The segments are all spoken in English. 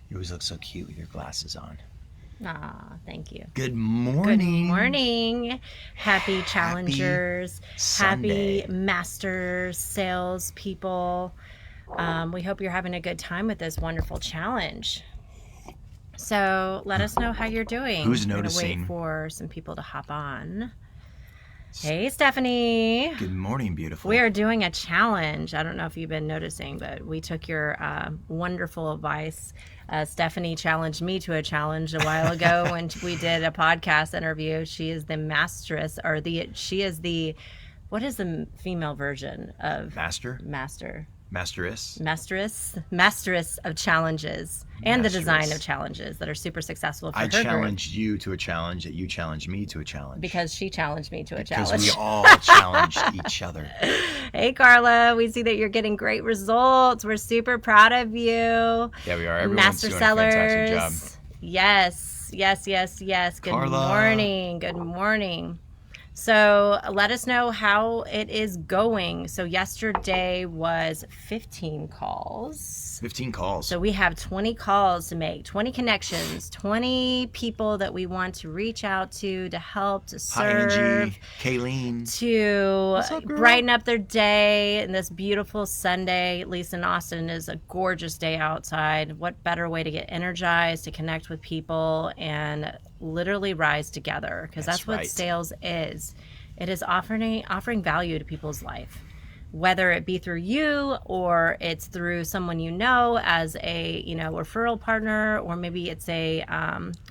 You always look so cute with your glasses on. Ah, thank you. Good morning. Good morning. Happy challengers. Sunday. Happy master sales people. We hope you're having a good time with this wonderful challenge. So let us know how you're doing. Who's We're gonna noticing? wait for some people to hop on. Hey, Stephanie. Good morning, beautiful. We are doing a challenge. I don't know if you've been noticing, but we took your wonderful advice. Stephanie challenged me to a challenge a while ago when we did a podcast interview. She is the masteress, or what is the female version of masteress of challenges and the design of challenges that are super successful for her group. I challenged you to a challenge that you challenged me to a challenge. Because she challenged me to a challenge. Because we all challenged each other. Hey, Carla, we see that you're getting great results. We're super proud of you. Yeah, we are. Everyone's Master doing sellers. a fantastic job. Yes. Good Carla. morning. So let us know how it is going. So yesterday was 15 calls. 15 calls. So we have 20 calls to make, 20 connections, 20 people that we want to reach out to help, to serve. Hi, Angie. Kayleen. To brighten up their day. And this beautiful Sunday, at least in Austin, is a gorgeous day outside. What better way to get energized, to connect with people, and literally rise together, because that's what sales is. It is offering value to people's life, whether it be through you or it's through someone you know as a referral partner, or maybe it's a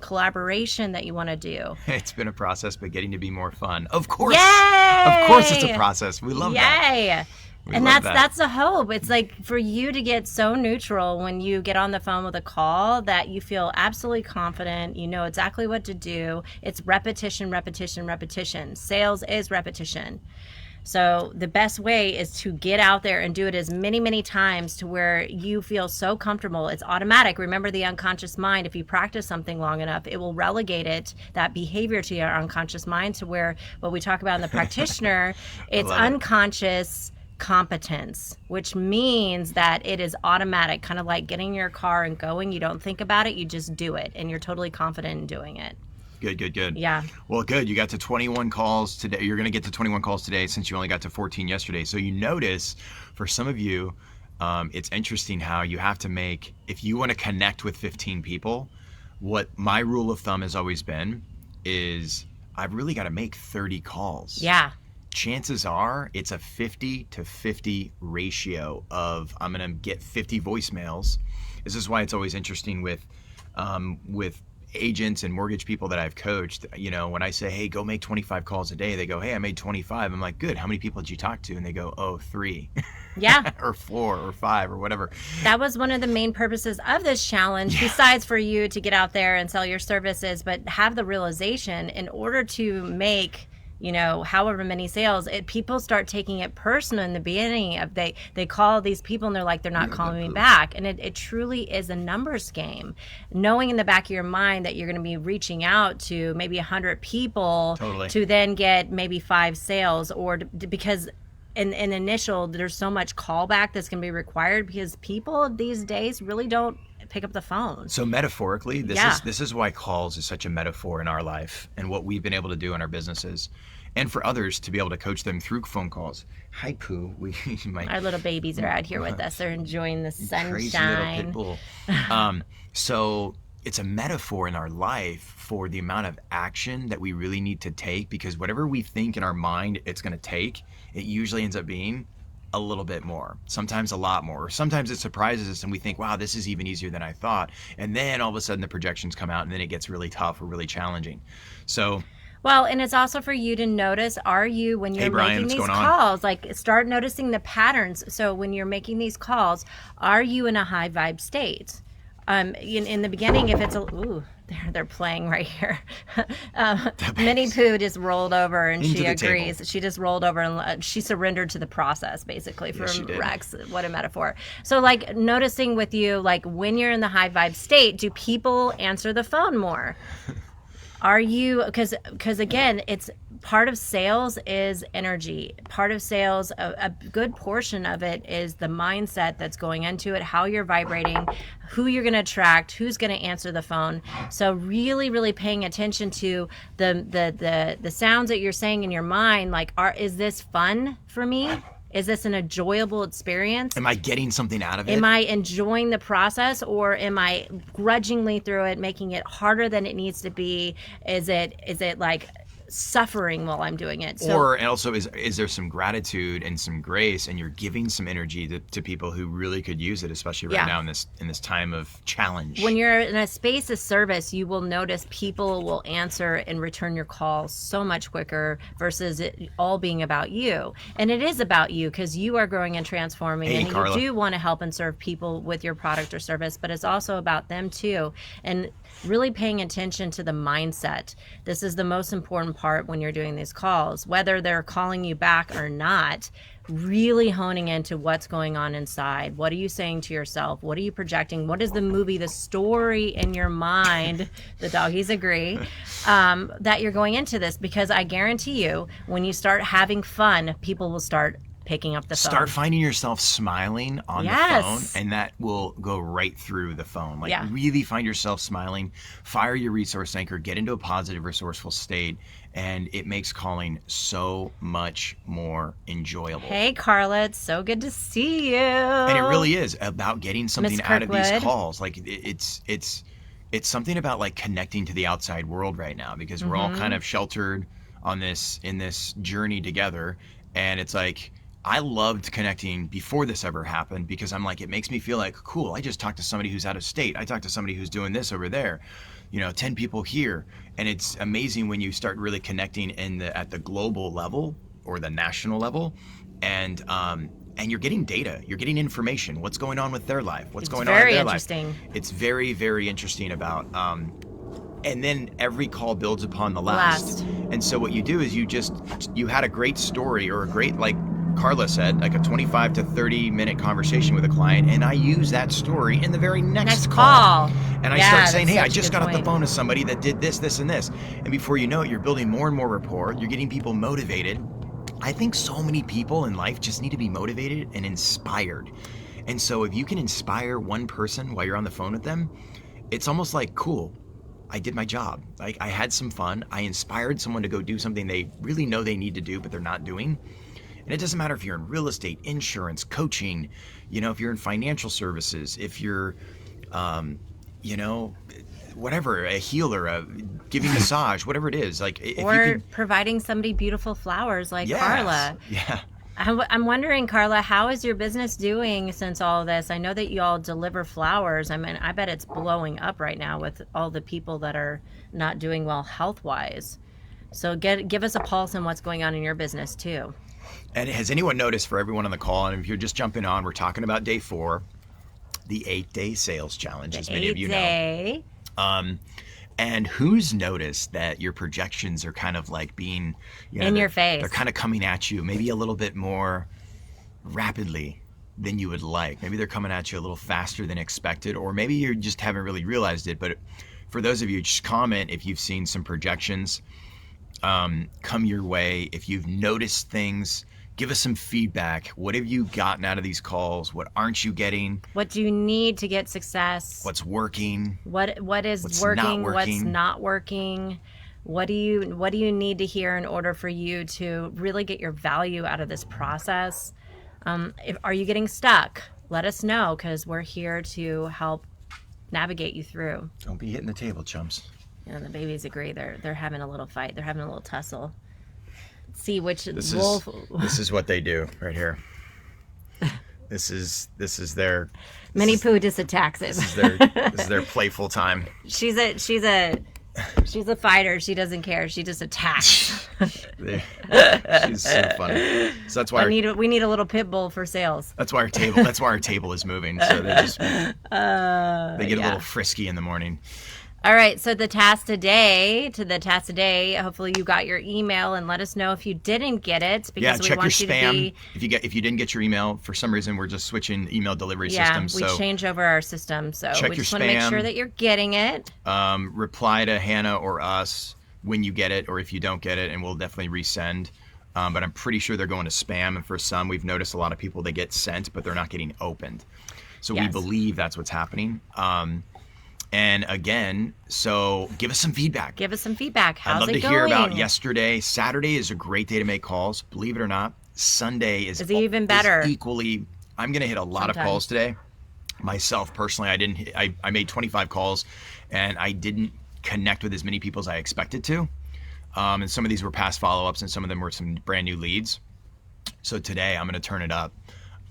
collaboration that you want to do. It's been a process, but getting to be more fun. Of course. Yay! Of course it's a process. We love that. Yay! And that's the hope. It's like for you to get so neutral when you get on the phone with a call that you feel absolutely confident. You know exactly what to do. It's repetition. Sales is repetition. So the best way is to get out there and do it as many, many times to where you feel so comfortable. It's automatic. Remember the unconscious mind. If you practice something long enough, it will relegate that behavior to your unconscious mind, to where what we talk about in the practitioner, it's unconscious competence, which means that it is automatic, kind of like getting in your car and going. You don't think about it, you just do it, and you're totally confident in doing it. Good. Yeah. Well, good. You got to 21 calls today. You're going to get to 21 calls today, since you only got to 14 yesterday. So you notice, for some of you, it's interesting how you have to make, if you want to connect with 15 people, what my rule of thumb has always been is I've really got to make 30 calls. Yeah. Chances are it's a 50 to 50 ratio of I'm going to get 50 voicemails. This is why it's always interesting with agents and mortgage people that I've coached. When I say, hey, go make 25 calls a day, they go, hey, I made 25. I'm like, good. How many people did you talk to? And they go, oh, 3. Yeah. Or 4 or 5 or whatever. That was one of the main purposes of this challenge, besides for you to get out there and sell your services, but have the realization, in order to make however many sales, people start taking it personal in the beginning. Of they call these people and they're like, they're not calling me back. And it truly is a numbers game. Knowing in the back of your mind that you're going to be reaching out to maybe 100 people to then get maybe 5 sales, or because in initial, there's so much callback that's going to be required, because people these days really don't pick up the phone. So metaphorically, this is why calls is such a metaphor in our life, and what we've been able to do in our businesses, and for others to be able to coach them through phone calls. Hi, Pooh. Our little babies are out here with us. They're enjoying the sunshine. Crazy little pit bull. So it's a metaphor in our life for the amount of action that we really need to take, because whatever we think in our mind it's going to take, it usually ends up being a little bit more, sometimes a lot more, or sometimes it surprises us and we think, wow, this is even easier than I thought. And then all of a sudden the projections come out and then it gets really tough or really challenging. So, well, and it's also for you to notice, when you're making these calls, like start noticing the patterns. So when you're making these calls, are you in a high vibe state? In the beginning, if it's they're playing right here. Minnie Pooh just rolled over and she agrees. Table. She just rolled over and she surrendered to the process, basically, from Rex. What a metaphor. So like noticing with you, like when you're in the high vibe state, do people answer the phone more? Are you, because again, it's part of sales is energy. Part of sales, a good portion of it is the mindset that's going into it, how you're vibrating, who you're going to attract, who's going to answer the phone. So really, really paying attention to the sounds that you're saying in your mind, like, is this fun for me? Is this an enjoyable experience? Am I getting something out of it? Am I enjoying the process, or am I grudgingly through it, making it harder than it needs to be? Is it like suffering while I'm doing it? Or also, is there some gratitude and some grace, and you're giving some energy to people who really could use it, especially right now in this time of challenge? When you're in a space of service, you will notice people will answer and return your calls so much quicker versus it all being about you. And it is about you because you are growing and transforming, and Carla. you do want to help and serve people with your product or service, but it's also about them too. And really paying attention to the mindset. This is the most important part when you're doing these calls, whether they're calling you back or not. Really honing into what's going on inside. What are you saying to yourself? What are you projecting? What is the movie, the story in your mind? The doggies agree that you're going into this, because I guarantee you, when you start having fun, people will start picking up the phone. Start finding yourself smiling on the phone, and that will go right through the phone. Like, really find yourself smiling, fire your resource anchor, get into a positive, resourceful state, and it makes calling so much more enjoyable. Hey, Carla, it's so good to see you. And it really is about getting something out of these calls. Like, it's something about like connecting to the outside world right now, because we're all kind of sheltered in this journey together, and it's like, I loved connecting before this ever happened, because I'm like, it makes me feel like, cool, I just talked to somebody who's out of state. I talked to somebody who's doing this over there, 10 people here. And it's amazing when you start really connecting at the global level or the national level, and you're getting data, you're getting information, what's going on with their life, what's going on in their life. It's very, very interesting about, and then every call builds upon the last. And so what you do is you had a great story, or a great, like Carla said, like a 25 to 30 minute conversation with a client, and I use that story in the very next call. And I start saying, hey, I just got off the phone with somebody that did this, this, and this. And before you know it, you're building more and more rapport. You're getting people motivated. I think so many people in life just need to be motivated and inspired. And so if you can inspire one person while you're on the phone with them, it's almost like, cool, I did my job. Like, I had some fun. I inspired someone to go do something they really know they need to do, but they're not doing. And it doesn't matter if you're in real estate, insurance, coaching, if you're in financial services, if you're, whatever, a healer, giving massage, whatever it is. Like, if or you can, providing somebody beautiful flowers like Carla. Yeah. I'm wondering, Carla, how is your business doing since all of this? I know that you all deliver flowers. I mean, I bet it's blowing up right now with all the people that are not doing well health-wise. So give us a pulse on what's going on in your business too. And has anyone noticed, for everyone on the call, and if you're just jumping on, we're talking about day 4, the 8-day sales challenge, as many of you know. And who's noticed that your projections are kind of like being, in your face? They're kind of coming at you maybe a little bit more rapidly than you would like. Maybe they're coming at you a little faster than expected, or maybe you just haven't really realized it. But for those of you, just comment if you've seen some projections come your way. If you've noticed things, give us some feedback. What have you gotten out of these calls? What aren't you getting? What do you need to get success? What's working? What's working? What's not working? What do you need to hear in order for you to really get your value out of this process? Are you getting stuck? Let us know, because we're here to help navigate you through. Don't be hitting the table, chumps. The babies agree. They're having a little fight. They're having a little tussle. See which this wolf. This is what they do right here. This is their Minnie Pooh just attacks it. This is their playful time. She's a fighter. She doesn't care. She just attacks. She's so funny. So that's why we need a little pit bull for sales. That's why our table is moving. So they get a little frisky in the morning. All right, so the task today, hopefully you got your email, and let us know if you didn't get it, Yeah, because we check your want you to spam. be. If you didn't get your email for some reason, we're just switching email delivery Yeah, systems. we So change over our system, so check we your just want to make sure spam. that you're getting it. Reply to Hannah or us when you get it, or if you don't get it, and we'll definitely resend. But I'm pretty sure they're going to spam, and for some, we've noticed a lot of people, they get sent, but they're not getting opened. So we Yes. believe that's what's happening. And again, so give us some feedback. Give us some feedback. How's I'd love it to going? hear about yesterday. Saturday is a great day to make calls, believe it or not. Sunday is even better. Equally, I'm going to hit a lot of calls today. Myself personally, I made 25 calls, and I didn't connect with as many people as I expected to. And some of these were past follow-ups, and some of them were some brand new leads. So today I'm going to turn it up.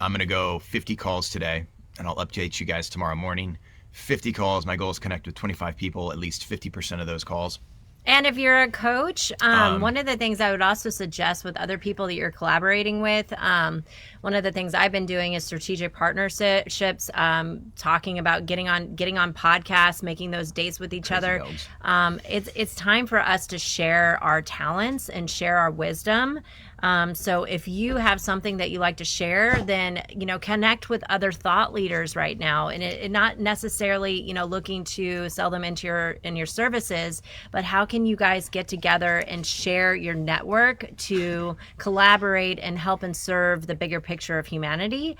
I'm going to go 50 calls today, and I'll update you guys tomorrow morning. 50 calls. My goal is to connect with 25 people, at least 50% of those calls. And if you're a coach, one of the things I would also suggest with other people that you're collaborating with, one of the things I've been doing is strategic partnerships, talking about getting on podcasts, making those dates with each other. It's time for us to share our talents and share our wisdom. So if you have something that you like to share, then, connect with other thought leaders right now, and it not necessarily, looking to sell them into your services, but how can you guys get together and share your network to collaborate and help and serve the bigger picture of humanity?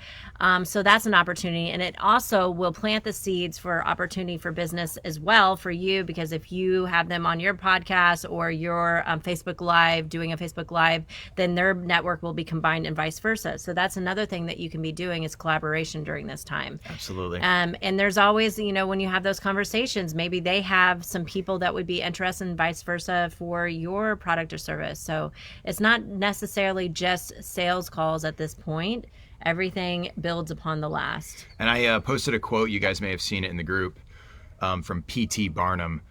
So that's an opportunity, and it also will plant the seeds for opportunity for business as well for you, because if you have them on your podcast or your Facebook Live, doing a Facebook Live, then their network will be combined and vice versa. So that's another thing that you can be doing is collaboration during this time. Absolutely. And there's always, when you have those conversations, maybe they have some people that would be interested and vice versa for your product or service. So it's not necessarily just sales calls at this point. Everything builds upon the last. And I posted a quote, you guys may have seen it in the group, from P.T. Barnum.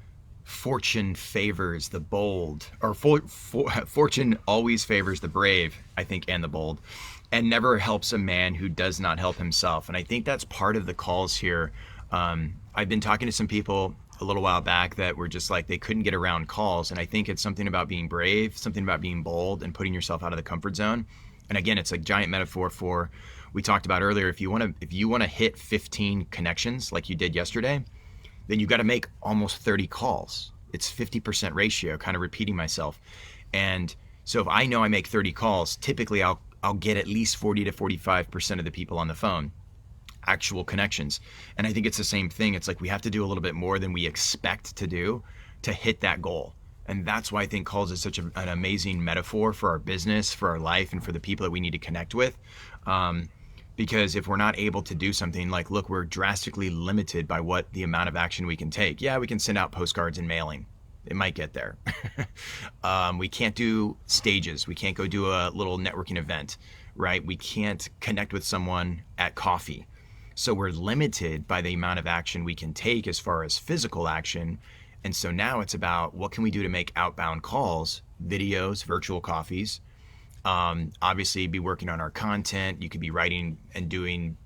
Fortune favors the bold, or fortune always favors the brave, I think, and the bold, and never helps a man who does not help himself. And I think that's part of the calls here. I've been talking to some people a little while back that were just like, they couldn't get around calls. And I think it's something about being brave, something about being bold and putting yourself out of the comfort zone. And again, it's a giant metaphor for, we talked about earlier, if you want to hit 15 connections like you did yesterday, then you got to make almost 30 calls. It's 50% ratio, kind of repeating myself. And so if I know I make 30 calls, typically I'll get at least 40 to 45% of the people on the phone, actual connections. And I think it's the same thing. It's like we have to do a little bit more than we expect to do to hit that goal. And that's why I think calls is such an amazing metaphor for our business, for our life, and for the people that we need to connect with. Because if we're not able to do something, like, look, we're drastically limited by what the amount of action we can take. Yeah, we can send out postcards and mailing. It might get there. We can't do stages. We can't go do a little networking event, right? We can't connect with someone at coffee. So we're limited by the amount of action we can take as far as physical action. And so now it's about what can we do to make outbound calls, videos, virtual coffees. Obviously be working on our content. You could be writing and doing,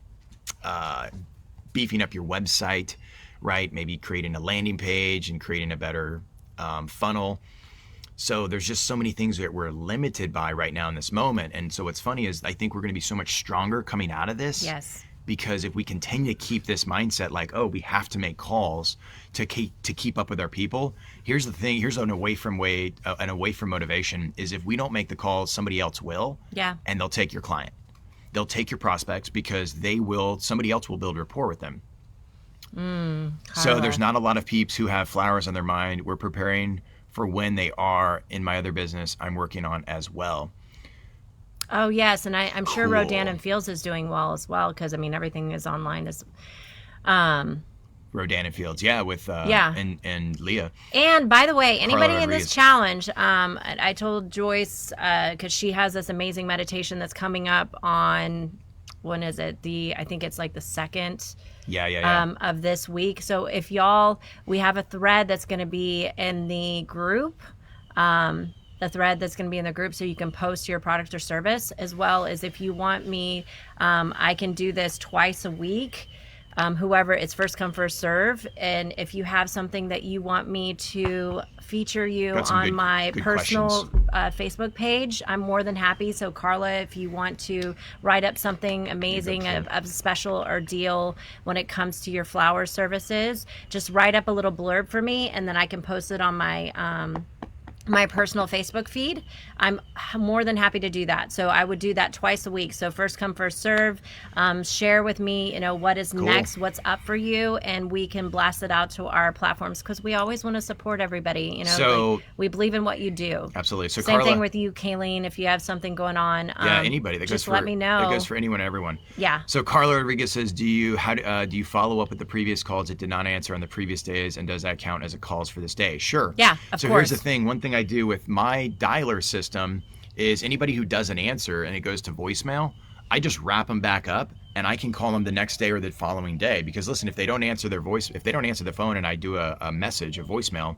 beefing up your website, right? Maybe creating a landing page and creating a better funnel. So there's just so many things that we're limited by right now in this moment. And so what's funny is I think we're going to be so much stronger coming out of this. Yes. Because if we continue to keep this mindset like, oh, we have to make calls to keep up with our people. Here's the thing. Here's an away from motivation is if we don't make the calls, somebody else will. Yeah. And they'll take your client. They'll take your prospects because somebody else will build rapport with them. So there's not a lot of peeps who have flowers on their mind. We're preparing for when they are. In my other business I'm working on as well. Oh, yes. And I'm sure Cool. Rodan and Fields is doing well as well, because, everything is online. Rodan and Fields, yeah, with and Leah. And by the way, anybody Carla in this Rodriguez. challenge, I told Joyce, because she has this amazing meditation that's coming up on, when is it? I think it's like the second of this week. So if we have a thread that's going to be in the group, so you can post your product or service, as well as if you want me, I can do this twice a week whoever, it's first come, first serve. And if you have something that you want me to feature you on my personal Facebook page, I'm more than happy. So Carla, if you want to write up something amazing, a special or deal when it comes to your flower services, just write up a little blurb for me, and then I can post it on my personal Facebook feed. I'm more than happy to do that. So I would do that twice a week. So first come, first serve. Share with me, what is next, what's up for you, and we can blast it out to our platforms, because we always want to support everybody. So like, we believe in what you do. Absolutely. So same Carla, thing with you, Kayleen. If you have something going on, anybody that just goes let me know. That goes for anyone and everyone. Yeah. So Carla Rodriguez says, do you follow up with the previous calls that did not answer on the previous days, and does that count as a calls for this day? Sure. Yeah, of course. So here's the thing. One thing I do with my dialer system is anybody who doesn't answer and it goes to voicemail, I just wrap them back up, and I can call them the next day or the following day. Because listen, if they don't answer the phone and I do a message, a voicemail,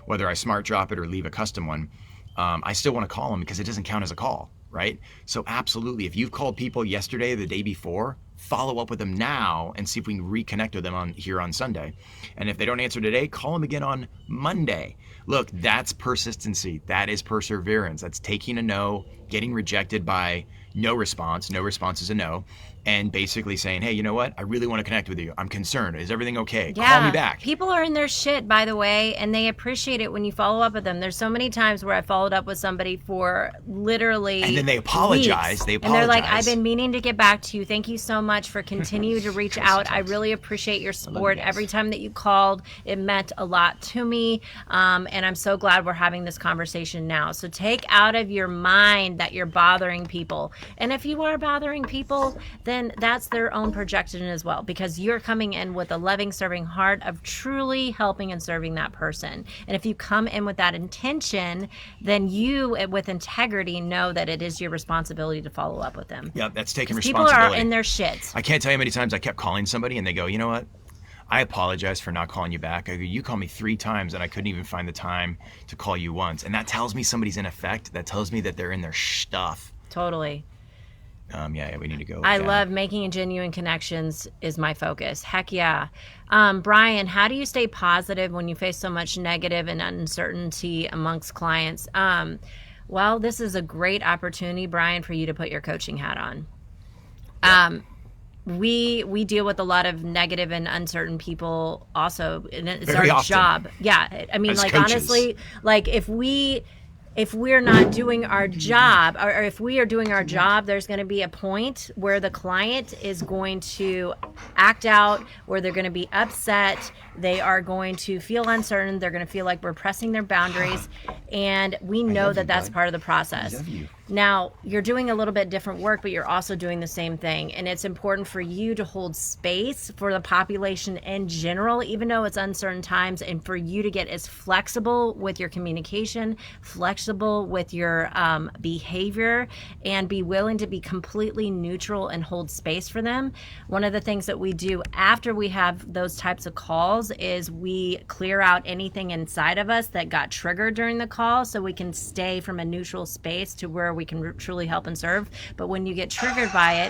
whether I smart drop it or leave a custom one, I still want to call them because it doesn't count as a call, right? So absolutely, if you've called people yesterday or the day before, follow up with them now and see if we can reconnect with them here on Sunday. And if they don't answer today, call them again on Monday. Look, that's persistency. That is perseverance. That's taking a no, getting rejected by no response. No response is a no. And basically saying, hey, you know what? I really want to connect with you. I'm concerned. Is everything okay? Yeah. Call me back. People are in their shit, by the way, and they appreciate it when you follow up with them. There's so many times where I followed up with somebody for literally and then they apologize. Weeks. They apologize. And they're like, I've been meaning to get back to you. Thank you so much for continuing to reach out. I really appreciate your support. Every time that you called, it meant a lot to me. And I'm so glad we're having this conversation now. So take out of your mind that you're bothering people. And if you are bothering people, then that's their own projection as well, because you're coming in with a loving, serving heart of truly helping and serving that person. And if you come in with that intention, then you, with integrity, know that it is your responsibility to follow up with them. Yeah, that's taking responsibility. People are in their shit. I can't tell you how many times I kept calling somebody and they go, you know what? I apologize for not calling you back. I go, you called me 3 times and I couldn't even find the time to call you once. And that tells me somebody's in effect. That tells me that they're in their stuff. Totally. Yeah, we need to go. I love making genuine connections is my focus. Heck yeah. Brian, how do you stay positive when you face so much negative and uncertainty amongst clients? Well, this is a great opportunity, Brian, for you to put your coaching hat on. Yeah. We deal with a lot of negative and uncertain people also, and it's Very our often. Job. Yeah. I mean, as like, coaches. honestly, like if we're not doing our job, or if we are doing our job, there's going to be a point where the client is going to act out, where they're going to be upset. They are going to feel uncertain. They're going to feel like we're pressing their boundaries. And we know that that's part of the process. Now, you're doing a little bit different work, but you're also doing the same thing. And it's important for you to hold space for the population in general, even though it's uncertain times, and for you to get as flexible with your communication, flexible with your behavior, and be willing to be completely neutral and hold space for them. One of the things that we do after we have those types of calls is we clear out anything inside of us that got triggered during the call, so we can stay from a neutral space to where we can truly help and serve. But when you get triggered by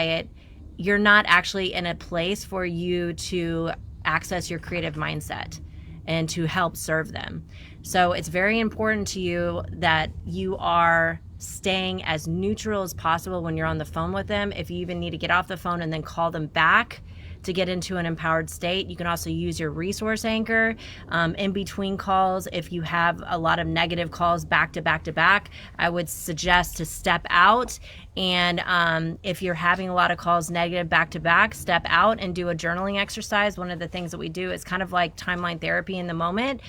it, you're not actually in a place for you to access your creative mindset and to help serve them. So it's very important to you that you are staying as neutral as possible when you're on the phone with them. If you even need to get off the phone and then call them back to get into an empowered state, you can also use your resource anchor in between calls. If you have a lot of negative calls back to back to back, I would suggest to step out. And if you're having a lot of calls negative back to back, step out and do a journaling exercise. One of the things that we do is kind of like timeline therapy in the moment.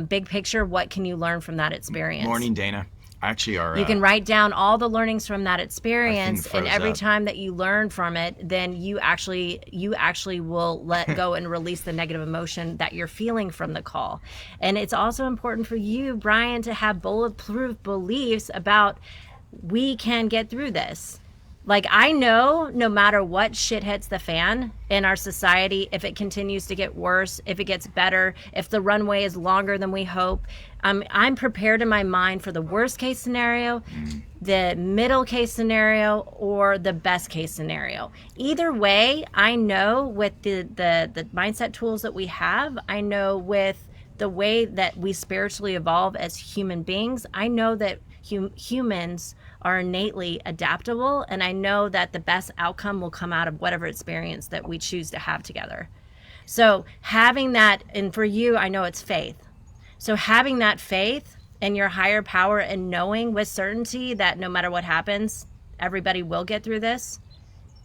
Big picture, what can you learn from that experience? Morning, Dana. Actually, you can write down all the learnings from that experience, and every time that you learn from it, then you actually will let go and release the negative emotion that you're feeling from the call. And it's also important for you, Brian, to have bulletproof beliefs about we can get through this. Like, I know no matter what shit hits the fan in our society, if it continues to get worse, if it gets better, if the runway is longer than we hope, I'm prepared in my mind for the worst case scenario, the middle case scenario, or the best case scenario. Either way, I know with the mindset tools that we have, I know with the way that we spiritually evolve as human beings, I know that humans are innately adaptable, and I know that the best outcome will come out of whatever experience that we choose to have together. So having that, and for you, I know it's faith. So having that faith in your higher power and knowing with certainty that no matter what happens, everybody will get through this.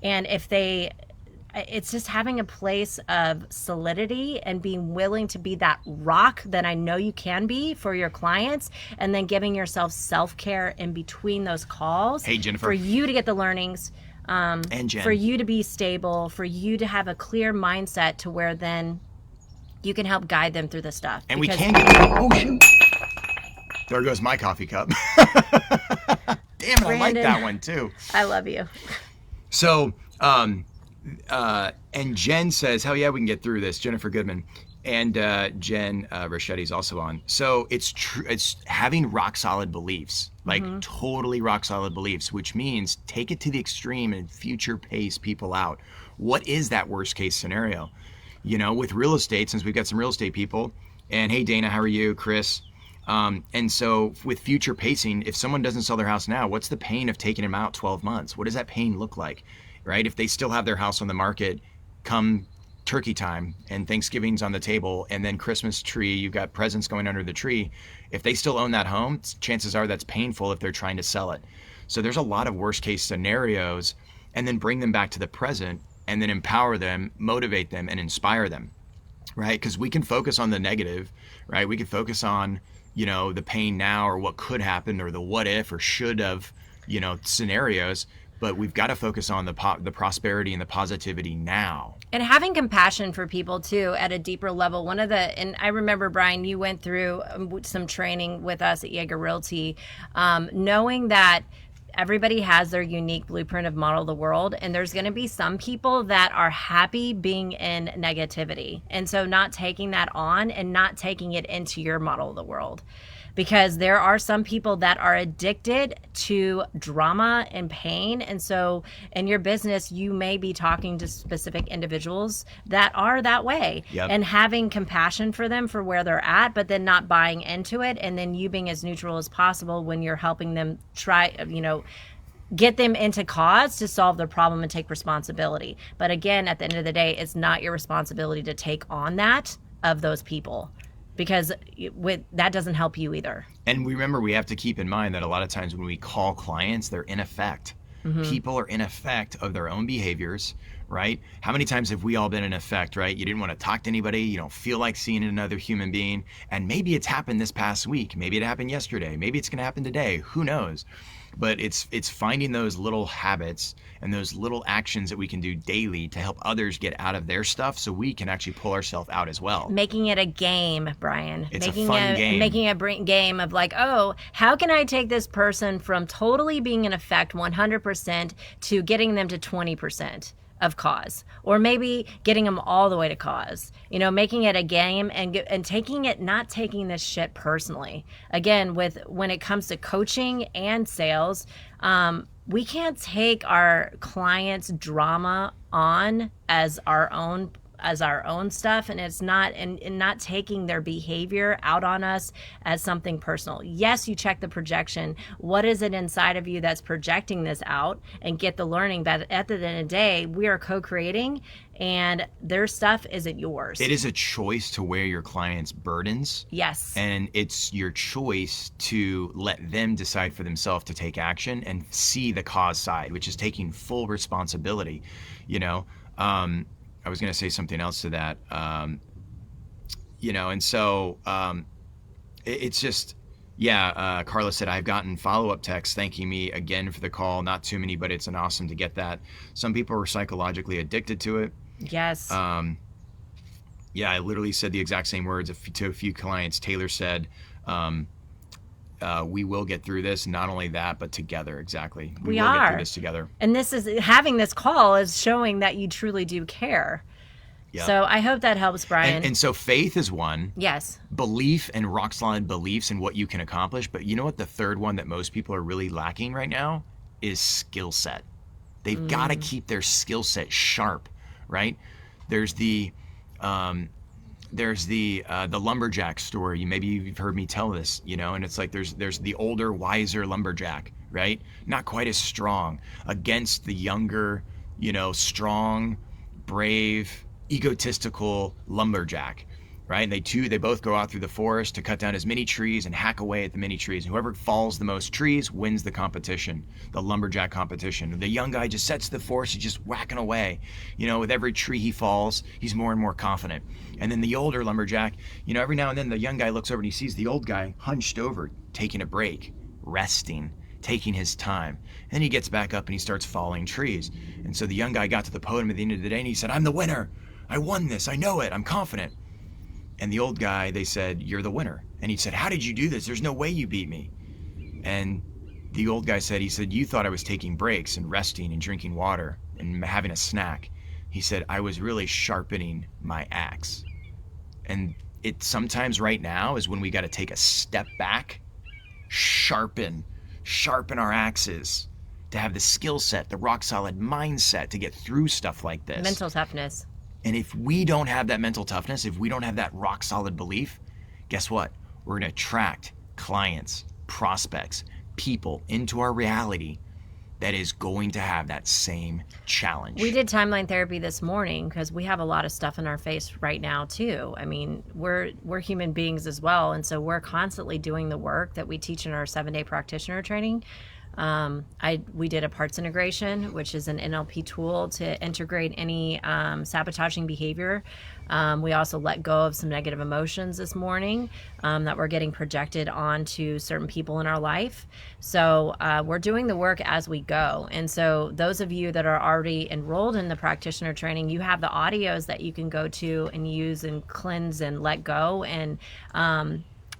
And it's just having a place of solidity and being willing to be that rock that I know you can be for your clients, and then giving yourself self-care in between those calls. Hey, Jennifer. For you to get the learnings, and Jen. for you to be stable, for you to have a clear mindset to where then you can help guide them through the stuff. And we can get, oh shoot. There goes my coffee cup. Damn it, I like that one too. I love you. So, and Jen says, hell yeah, we can get through this. Jennifer Goodman. And Jen Rochetti's also on. So it's having rock solid beliefs, like totally rock solid beliefs, which means take it to the extreme and future pace people out. What is that worst case scenario? You know, with real estate, since we've got some real estate people, and hey, Dana, how are you? Chris. And so with future pacing, if someone doesn't sell their house now, what's the pain of taking them out 12 months? What does that pain look like? Right? If they still have their house on the market come turkey time and Thanksgiving's on the table and then Christmas tree, you've got presents going under the tree. If they still own that home, chances are that's painful if they're trying to sell it. So there's a lot of worst case scenarios, and then bring them back to the present and then empower them, motivate them, and inspire them, right? Because we can focus on the negative, right? We can focus on, you know, the pain now or what could happen or the what if or should have, you know, scenarios. But we've got to focus on the prosperity and the positivity now. And having compassion for people too at a deeper level. And I remember, Brian, you went through some training with us at Yager Realty, knowing that everybody has their unique blueprint of model the world, and there's going to be some people that are happy being in negativity, and so not taking that on and not taking it into your model of the world. Because there are some people that are addicted to drama and pain. And so in your business, you may be talking to specific individuals that are that way. Yep. And having compassion for them for where they're at, but then not buying into it. And then you being as neutral as possible when you're helping them try, you know, get them into cause to solve their problem and take responsibility. But again, at the end of the day, it's not your responsibility to take on that of those people, because that doesn't help you either. And remember, we have to keep in mind that a lot of times when we call clients, they're in effect. People are in effect of their own behaviors, right? How many times have we all been in effect, right? You didn't want to talk to anybody. You don't feel like seeing another human being. And maybe it's happened this past week. Maybe it happened yesterday. Maybe it's going to happen today. Who knows? But it's finding those little habits and those little actions that we can do daily to help others get out of their stuff so we can actually pull ourselves out as well. Making it a game, Brian. It's a fun game. Making a game of like, oh, how can I take this person from totally being in effect 100% to getting them to 20% of cause, or maybe getting them all the way to cause, you know, making it a game and taking it, not taking this shit personally. Again, when it comes to coaching and sales, we can't take our clients' drama on as our own stuff, and it's not and not taking their behavior out on us as something personal. Yes, you check the projection. What is it inside of you that's projecting this out, and get the learning? But at the end of the day, we are co-creating, and their stuff isn't yours. It is a choice to wear your clients' burdens. Yes. And it's your choice to let them decide for themselves to take action and see the cause side, which is taking full responsibility, you know. I was going to say something else to that, you know, and so it's just, yeah, Carla said, I've gotten follow-up texts thanking me again for the call. Not too many, but it's an awesome to get that. Some people are psychologically addicted to it. Yes. Yeah, I literally said the exact same words to a few clients. Taylor said, we will get through this. Not only that, but together. Exactly. We will get are. through this together. And this is having this call is showing that you truly do care. Yep. So I hope that helps, Brian. And so faith is one. Yes. Belief and rock solid beliefs in what you can accomplish. But you know what? The third one that most people are really lacking right now is skill set. They've got to keep their skill set sharp, right? There's the lumberjack story. Maybe you've heard me tell this, and it's like there's the older, wiser lumberjack, right? Not quite as strong against the younger, strong, brave, egotistical lumberjack, right? And they both go out through the forest to cut down as many trees and hack away at the many trees. And whoever falls the most trees wins the competition, the lumberjack competition. The young guy just sets the forest, he's just whacking away. With every tree he falls, he's more and more confident. And then the older lumberjack, every now and then the young guy looks over and he sees the old guy hunched over, taking a break, resting, taking his time. And then he gets back up and he starts falling trees. And so the young guy got to the podium at the end of the day and he said, "I'm the winner. I won this. I know it. I'm confident." And the old guy, they said, "You're the winner." And he said, "How did you do this? There's no way you beat me." And the old guy said, "You thought I was taking breaks and resting and drinking water and having a snack." He said, "I was really sharpening my axe." And it sometimes right now is when we got to take a step back, sharpen our axes to have the skill set, the rock solid mindset to get through stuff like this. Mental toughness. And if we don't have that mental toughness, if we don't have that rock solid belief, guess what? We're going to attract clients, prospects, people into our reality that is going to have that same challenge. We did timeline therapy this morning because we have a lot of stuff in our face right now too. I mean, we're human beings as well. And so we're constantly doing the work that we teach in our 7-day practitioner training. We did a parts integration, which is an NLP tool to integrate any sabotaging behavior. We also let go of some negative emotions this morning that were getting projected onto certain people in our life. So we're doing the work as we go. And so those of you that are already enrolled in the practitioner training, you have the audios that you can go to and use and cleanse and let go and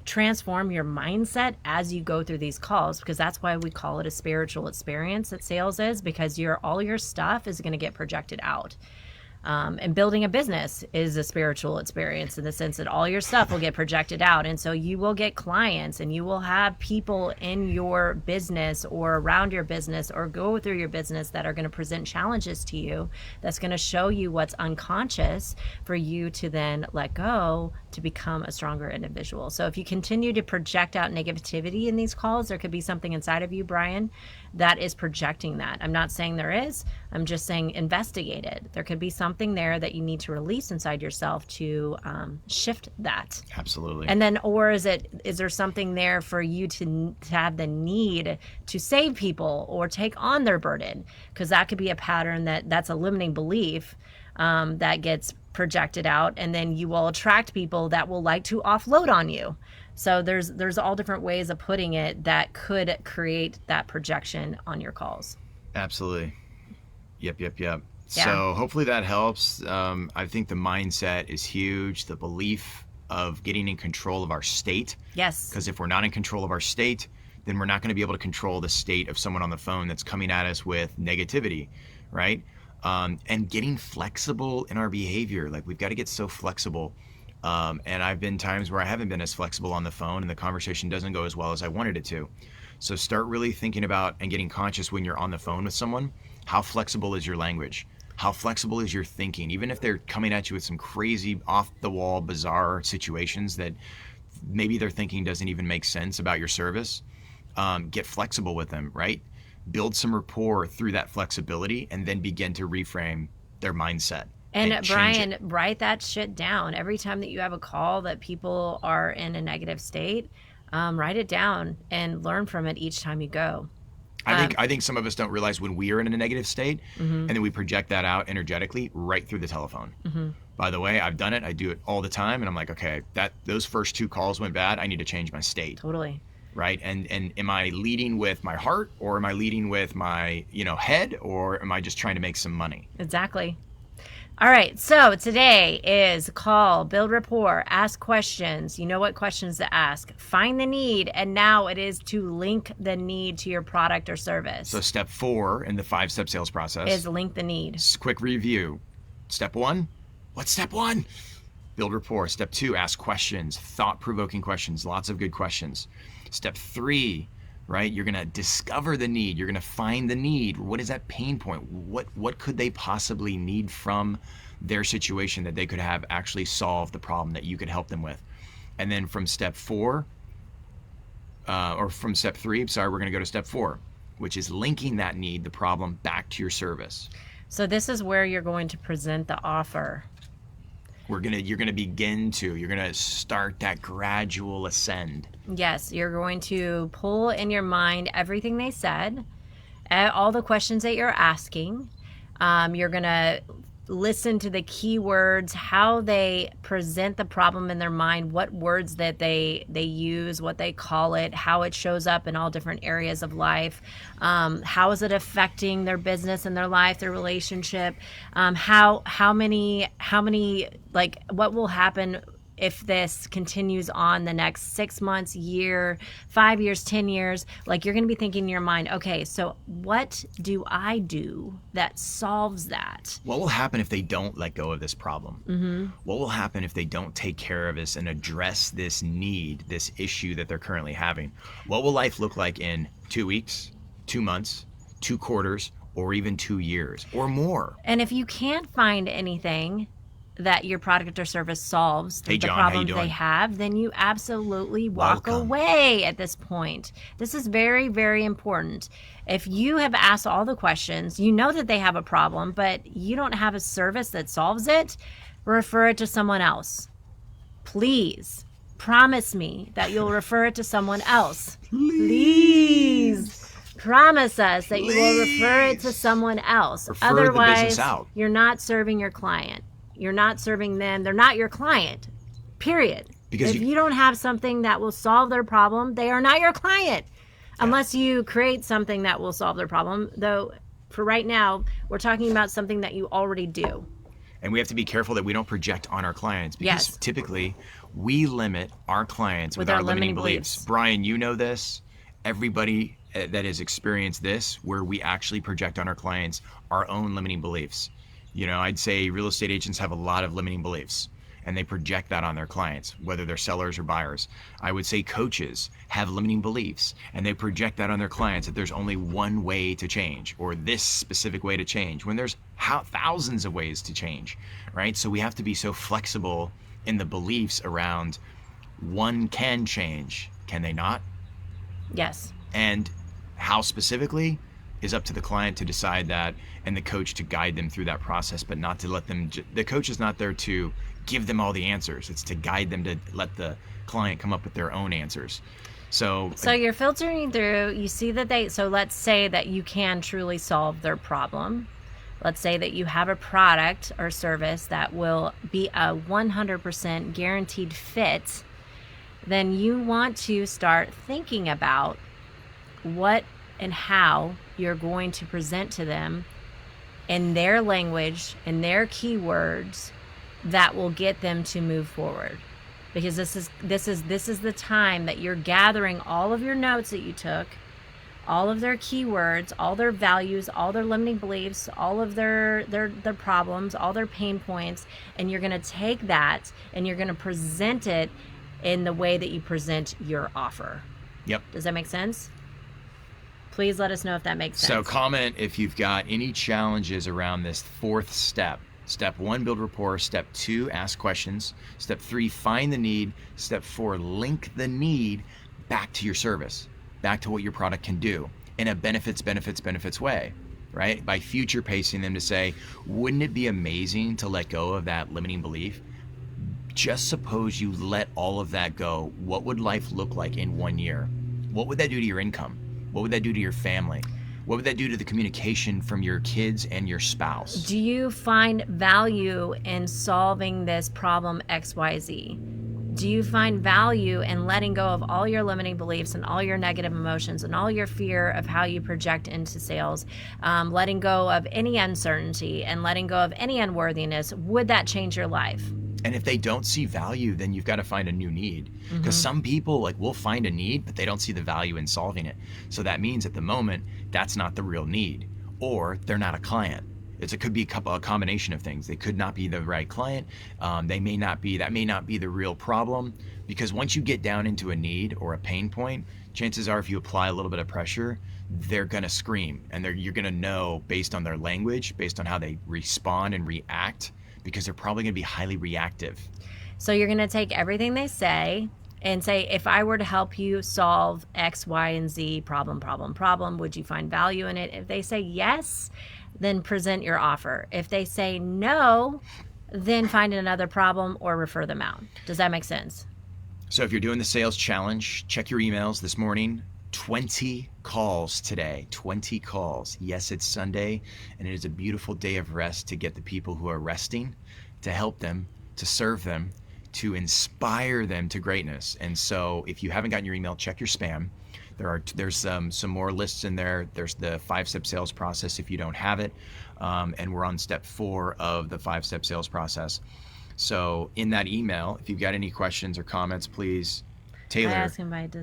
transform your mindset as you go through these calls, because that's why we call it a spiritual experience that sales is, because all your stuff is going to get projected out. And building a business is a spiritual experience in the sense that all your stuff will get projected out. And so you will get clients and you will have people in your business or around your business or go through your business that are going to present challenges to you. That's going to show you what's unconscious for you to then let go to become a stronger individual. So if you continue to project out negativity in these calls, there could be something inside of you, Brian, that is projecting that. I'm not saying there is. I'm just saying investigate it. There could be something there that you need to release inside yourself to shift that. Absolutely. And then, or is there something there for you to have the need to save people or take on their burden? Because that could be a pattern that's a limiting belief that gets projected out, and then you will attract people that will like to offload on you. So there's all different ways of putting it that could create that projection on your calls. Absolutely. Yep. Yeah. So hopefully that helps. I think the mindset is huge. The belief of getting in control of our state. Yes. Because if we're not in control of our state, then we're not going to be able to control the state of someone on the phone that's coming at us with negativity, right? And getting flexible in our behavior. Like, we've got to get so flexible. And I've been times where I haven't been as flexible on the phone and the conversation doesn't go as well as I wanted it to. So start really thinking about and getting conscious when you're on the phone with someone. How flexible is your language? How flexible is your thinking? Even if they're coming at you with some crazy, off-the-wall, bizarre situations that maybe their thinking doesn't even make sense about your service, get flexible with them, right? Build some rapport through that flexibility and then begin to reframe their mindset. And Brian, write that shit down. Every time that you have a call that people are in a negative state, write it down and learn from it each time you go. I think some of us don't realize when we are in a negative state, and then we project that out energetically right through the telephone. By the way, I've done it. I do it all the time, and I'm like, okay, those first 2 calls went bad. I need to change my state. Totally. Right? And am I leading with my heart, or am I leading with my head, or am I just trying to make some money? Exactly. All right, so today is call, build rapport, ask questions. You know what questions to ask. Find the need, and now it is to link the need to your product or service. So step 4 in the 5-step sales process is link the need. Quick review. Step 1, what's step 1? Build rapport. Step 2, ask questions, thought-provoking questions, lots of good questions. Step 3, right? You're going to discover the need. You're going to find the need. What is that pain point? What could they possibly need from their situation that they could have actually solve the problem that you could help them with? And then from step 4, or from step 3, sorry, we're going to go to step 4, which is linking that need, the problem, back to your service. So this is where you're going to present the offer. You're going to start that gradual ascend. Yes, you're going to pull in your mind everything they said, all the questions that you're asking. You're going to listen to the keywords, how they present the problem in their mind, what words that they use, what they call it, how it shows up in all different areas of life. How is it affecting their business and their life, their relationship? How many, like, what will happen if this continues on the next 6 months, year, 5 years, 10 years? Like, you're going to be thinking in your mind, okay, so what do I do that solves that? What will happen if they don't let go of this problem? Mm-hmm. What will happen if they don't take care of this and address this need, this issue that they're currently having? What will life look like in 2 weeks, 2 months, 2 quarters, or even 2 years or more? And if you can't find anything that your product or service solves Hey, the John, problems how you doing? they have, then you absolutely walk Welcome. away at this point. This is very, very important. If you have asked all the questions, you know that they have a problem, but you don't have a service that solves it, refer it to someone else. Please promise me that you'll refer it to someone else. Please. Promise us that you will refer it to someone else. Refer the Otherwise, business out. you're not serving your client. You're not serving them. They're not your client, period. Because if you don't have something that will solve their problem, they are not your client. Unless you create something that will solve their problem. Though, for right now, we're talking about something that you already do. And we have to be careful that we don't project on our clients, because typically we limit our clients with our limiting beliefs. Brian, you know this. Everybody that has experienced this, where we actually project on our clients our own limiting beliefs. You know, I'd say real estate agents have a lot of limiting beliefs, and they project that on their clients, whether they're sellers or buyers. I would say coaches have limiting beliefs, and they project that on their clients, that there's only one way to change, or this specific way to change, when there's thousands of ways to change, right? So we have to be so flexible in the beliefs around one can change, can they not? Yes. And how specifically is up to the client to decide that, and the coach to guide them through that process, but not to let them, the coach is not there to give them all the answers. It's to guide them, to let the client come up with their own answers. So you're filtering through, you see that so let's say that you can truly solve their problem. Let's say that you have a product or service that will be a 100% guaranteed fit. Then you want to start thinking about what and how you're going to present to them in their language, in their keywords, that will get them to move forward. Because this is the time that you're gathering all of your notes that you took, all of their keywords, all their values, all their limiting beliefs, all of their problems, all their pain points, and you're going to take that and you're going to present it in the way that you present your offer. Yep. Does that make sense? Please let us know if that makes sense. So comment if you've got any challenges around this 4th step. Step 1, build rapport. Step 2, ask questions. Step 3, find the need. Step 4, link the need back to your service, back to what your product can do in a benefits way, right? By future pacing them to say, wouldn't it be amazing to let go of that limiting belief? Just suppose you let all of that go. What would life look like in 1 year? What would that do to your income? What would that do to your family? What would that do to the communication from your kids and your spouse? Do you find value in solving this problem XYZ? Do you find value in letting go of all your limiting beliefs and all your negative emotions and all your fear of how you project into sales, letting go of any uncertainty and letting go of any unworthiness? Would that change your life? And if they don't see value, then you've got to find a new need. Because some people will find a need, but they don't see the value in solving it. So that means at the moment, that's not the real need, or they're not a client. It could be a combination of things. They could not be the right client. That may not be the real problem, because once you get down into a need or a pain point, chances are if you apply a little bit of pressure, they're going to scream, and you're going to know based on their language, based on how they respond and react, because they're probably going to be highly reactive. So you're going to take everything they say and say, if I were to help you solve X, Y, and Z problem, would you find value in it? If they say yes, then present your offer. If they say no, then find another problem or refer them out. Does that make sense? So if you're doing the sales challenge, check your emails this morning. 20 calls today, 20 calls. Yes, it's Sunday, and it is a beautiful day of rest to get the people who are resting, to help them, to serve them, to inspire them to greatness. And so if you haven't gotten your email, check your spam. There's some more lists in there. There's the 5-step sales process if you don't have it. And we're on step 4 of the 5-step sales process. So in that email, if you've got any questions or comments, please, Taylor,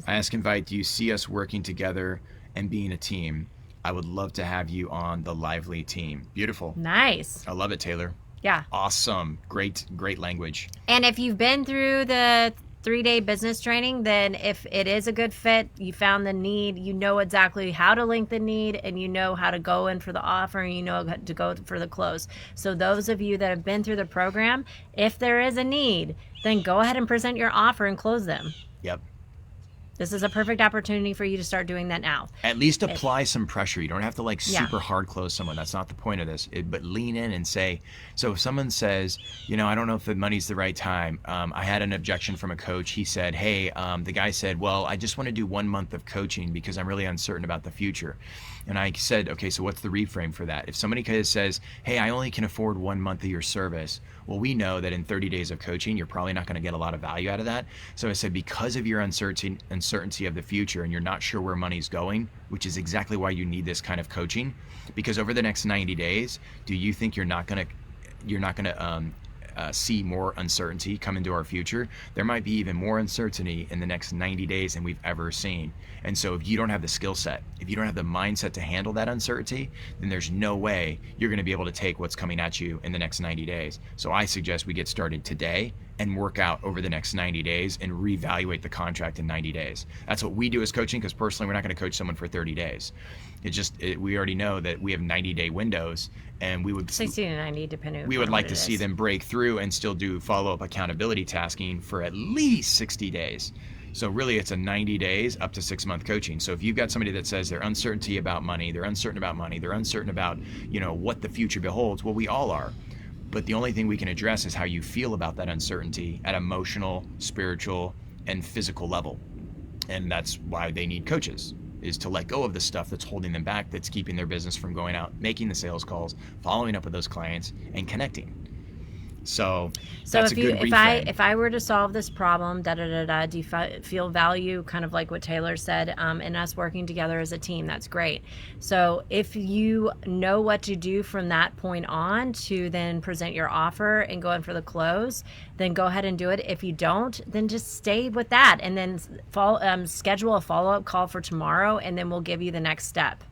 I ask invite, do you see us working together and being a team? I would love to have you on the Lively team. Beautiful. Nice. I love it, Taylor. Yeah. Awesome. Great language. And if you've been through the 3-day business training, then if it is a good fit, you found the need, you know exactly how to link the need, and you know how to go in for the offer, and you know to go for the close. So those of you that have been through the program, if there is a need, then go ahead and present your offer and close them. Yep. This is a perfect opportunity for you to start doing that now. At least apply some pressure. You don't have to super hard close someone. That's not the point of this. But lean in and say, so if someone says, I don't know if the money's the right time. I had an objection from a coach. He said, hey, the guy said, well, I just want to do 1 month of coaching because I'm really uncertain about the future. And I said, okay, so what's the reframe for that? If somebody says, hey, I only can afford 1 month of your service, well, we know that in 30 days of coaching, you're probably not going to get a lot of value out of that. So I said, because of your uncertainty of the future, and you're not sure where money's going, which is exactly why you need this kind of coaching, because over the next 90 days, do you think you're not going to see more uncertainty come into our future? There might be even more uncertainty in the next 90 days than we've ever seen. And so if you don't have the skill set, if you don't have the mindset to handle that uncertainty, then there's no way you're going to be able to take what's coming at you in the next 90 days. So I suggest we get started today and work out over the next 90 days and reevaluate the contract in 90 days. That's what we do as coaching, because personally, we're not going to coach someone for 30 days. We already know that we have 90-day windows, and we would 60 to 90, depending. We would like to see them break through and still do follow-up accountability tasking for at least 60 days. So really, it's a 90 days up to 6-month coaching. So if you've got somebody that says they're uncertain about money, they're uncertain about what the future beholds, well, we all are. But the only thing we can address is how you feel about that uncertainty at emotional, spiritual, and physical level. And that's why they need coaches, is to let go of the stuff that's holding them back, that's keeping their business from going out, making the sales calls, following up with those clients, and connecting. So that's if I were to solve this problem, do you feel value, kind of like what Taylor said, in us working together as a team? That's great. So if you know what to do from that point on to then present your offer and go in for the close, then go ahead and do it. If you don't, then just stay with that, and then schedule a follow-up call for tomorrow, and then we'll give you the next step.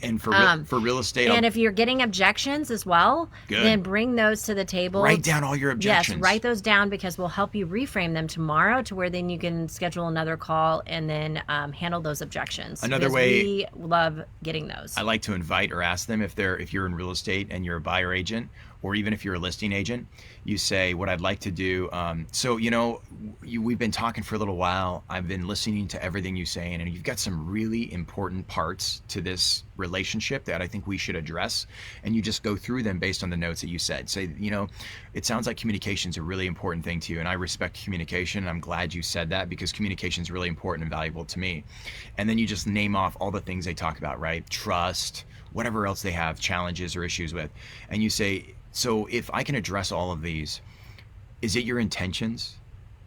And for real estate, and if you're getting objections as well, then bring those to the table. Write down all your objections. Yes, write those down, because we'll help you reframe them tomorrow to where then you can schedule another call and then handle those objections. Another way, we love getting those. I like to invite or ask them if you're in real estate and you're a buyer agent, or even if you're a listing agent, you say, what I'd like to do. We've been talking for a little while. I've been listening to everything you're saying, and you've got some really important parts to this relationship that I think we should address. And you just go through them based on the notes that you said. Say, it sounds like communication is a really important thing to you, and I respect communication. And I'm glad you said that, because communication is really important and valuable to me. And then you just name off all the things they talk about, right? Trust, whatever else they have challenges or issues with. And you say, so if I can address all of these, is it your intentions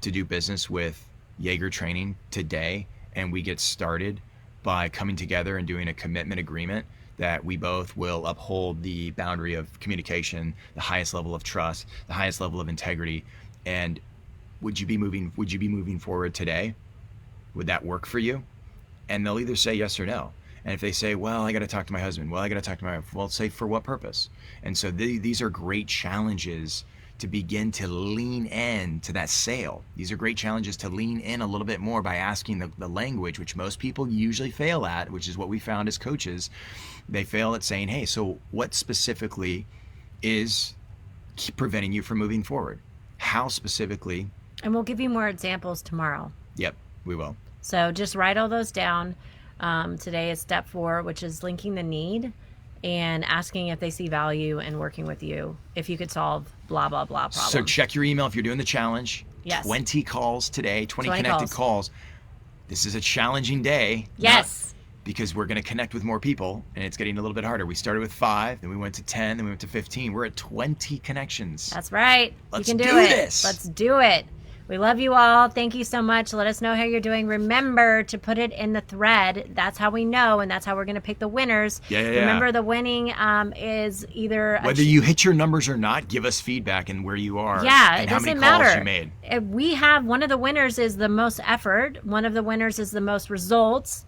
to do business with Yager Training today, and we get started by coming together and doing a commitment agreement that we both will uphold the boundary of communication, the highest level of trust, the highest level of integrity, and would you be moving forward today? Would that work for you? And they'll either say yes or no. And if they say, well, I got to talk to my husband, well, I got to talk to my wife, well, say for what purpose? And so these are great challenges to begin to lean in to that sale. These are great challenges to lean in a little bit more by asking the language, which most people usually fail at, which is what we found as coaches. They fail at saying, hey, so what specifically is preventing you from moving forward? How specifically? And we'll give you more examples tomorrow. Yep, we will. So just write all those down. Today is step 4, which is linking the need and asking if they see value in working with you, if you could solve blah, blah, blah problem. So check your email if you're doing the challenge. Yes. 20 calls today, 20 connected calls. This is a challenging day. Yes. Because we're going to connect with more people, and it's getting a little bit harder. We started with 5, then we went to 10, then we went to 15. We're at 20 connections. That's right. Let's you can do it. this. Let's do it. We love you all. Thank you so much. Let us know how you're doing. Remember to put it in the thread. That's how we know, and that's how we're going to pick the winners. Yeah. Remember, the winning is either whether you hit your numbers or not. Give us feedback and where you are. Yeah, and it how doesn't many matter. calls you made. We have one of the winners is the most effort. One of the winners is the most results.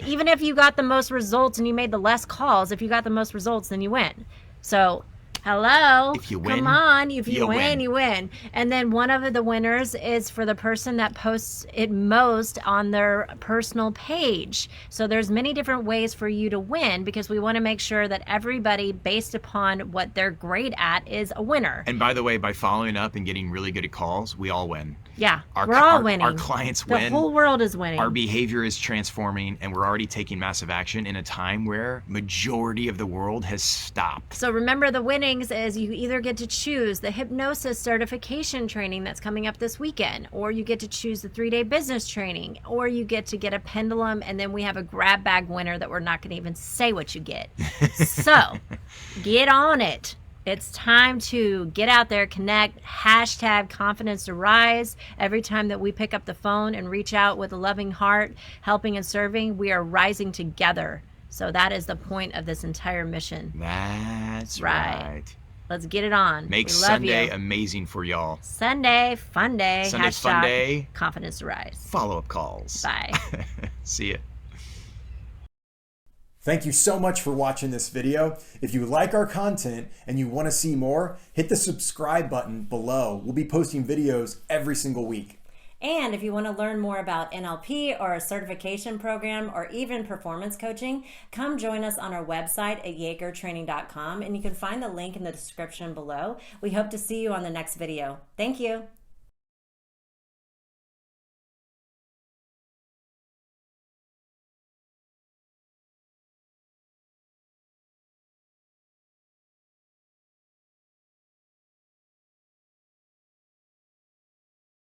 Even if you got the most results and you made the less calls, if you got the most results, then you win. So, hello. If you win, come on. If you win, you win. And then one of the winners is for the person that posts it most on their personal page. So there's many different ways for you to win, because we want to make sure that everybody, based upon what they're great at, is a winner. And by the way, by following up and getting really good at calls, we all win. Yeah, we're all winning. Our clients win. The whole world is winning. Our behavior is transforming, and we're already taking massive action in a time where majority of the world has stopped. So remember, the winnings is you either get to choose the hypnosis certification training that's coming up this weekend, or you get to choose the 3-day business training, or you get to get a pendulum, and then we have a grab bag winner that we're not going to even say what you get. So get on it. It's time to get out there, connect, #confidence to rise. Every time that we pick up the phone and reach out with a loving heart, helping and serving, we are rising together. So that is the point of this entire mission. That's right. Let's get it on. Make we love Sunday you. amazing for y'all. Sunday, fun day. Sunday, fun day. Confidence to rise. Follow-up calls. Bye. See ya. Thank you so much for watching this video. If you like our content and you want to see more, hit the subscribe button below. We'll be posting videos every single week. And if you want to learn more about NLP or a certification program or even performance coaching, come join us on our website at yagertraining.com, and you can find the link in the description below. We hope to see you on the next video. Thank you.